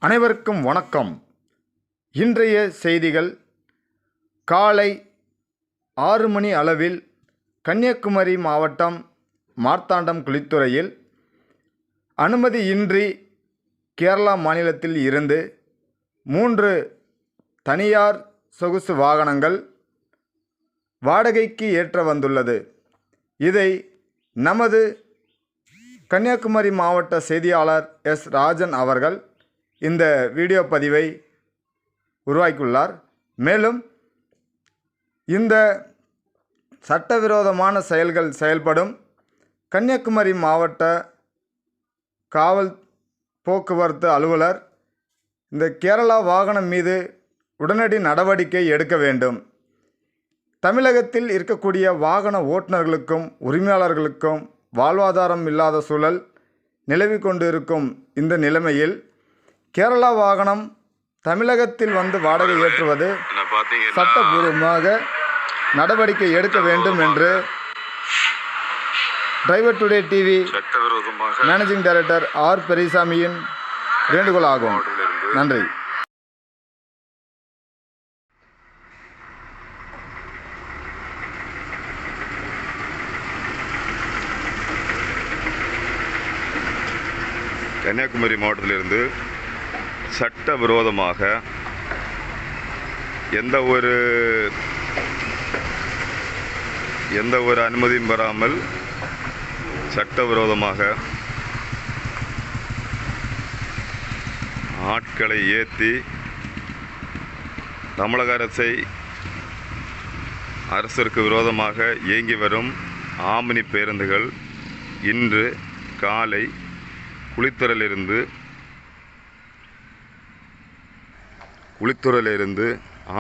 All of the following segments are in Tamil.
அனைவருக்கும் வணக்கம். இன்றைய செய்திகள். காலை 6 மணி அளவில் கன்னியாகுமரி மாவட்டம் மார்த்தாண்டம் குளித்துறையில் அனுமதியின்றி கேரளா மாநிலத்தில் இருந்து 3 தனியார் சொகுசு வாகனங்கள் வாடகைக்கு ஏற்ற வந்துள்ளது. இதை நமது கன்னியாகுமரி மாவட்ட செய்தியாளர் எஸ். ராஜன் அவர்கள் இந்த வீடியோ பதிவை உருவாக்கியுள்ளார். மேலும் இந்த சட்டவிரோதமான செயல்கள் செயல்படும் கன்னியாகுமரி மாவட்ட காவல் போக்குவரத்து அலுவலர் இந்த கேரளா வாகனம் மீது உடனடி நடவடிக்கை எடுக்க வேண்டும். தமிழகத்தில் இருக்கக்கூடிய வாகன ஓட்டுநர்களுக்கும் உரிமையாளர்களுக்கும் வாழ்வாதாரம் இல்லாத சூழல் நிலவி கொண்டிருக்கும் இந்த நிலைமையில் கேரளா வாகனம் தமிழகத்தில் வந்து வாடகை ஏற்றுவது சட்டபூர்வமாக நடவடிக்கை எடுக்க வேண்டும் என்று driver today TV managing director R. பெரியசாமியின் வேண்டுகோள் ஆகும். நன்றி. கன்னியாகுமரி மாவட்டத்திலிருந்து சட்டவிரோதமாக எந்த ஒரு அனுமதியும் பெறாமல் சட்டவிரோதமாக ஆட்களை ஏற்றி தமிழக அரசிற்கு விரோதமாக இயங்கி வரும் ஆம்னி பேருந்துகள் இன்று காலை குளித்துறையிலிருந்து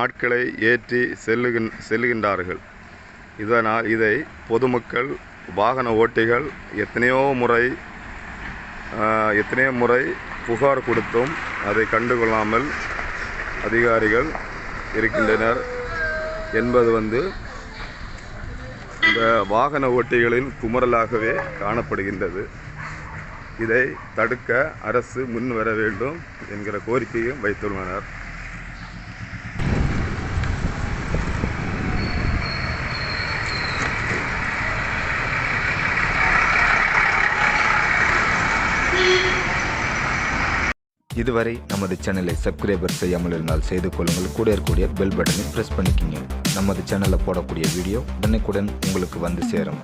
ஆட்களை ஏற்றி செல்லுகின்றார்கள். இதனால் இதை பொதுமக்கள் வாகன ஓட்டிகள் எத்தனையோ முறை புகார் கொடுத்தும் அதை கண்டுகொள்ளாமல் அதிகாரிகள் இருக்கின்றனர் என்பது இந்த வாகன ஓட்டிகளின் குமுறலாகவே காணப்படுகின்றது. இதை தடுக்க அரசு முன் வர வேண்டும் என்கிற கோரிக்கையும் வைத்துள்ளனர். இதுவரை நமது சேனலை சப்ஸ்கிரைபர் செய்யாமல் இருந்தால் செய்து கொள்ளுங்கள். கூட இருக்கக்கூடிய பெல் பட்டனை ப்ரெஸ் பண்ணிக்கிங்க. நமது சேனலில் போடக்கூடிய வீடியோ உடனுக்குடன் உங்களுக்கு வந்து சேரும்.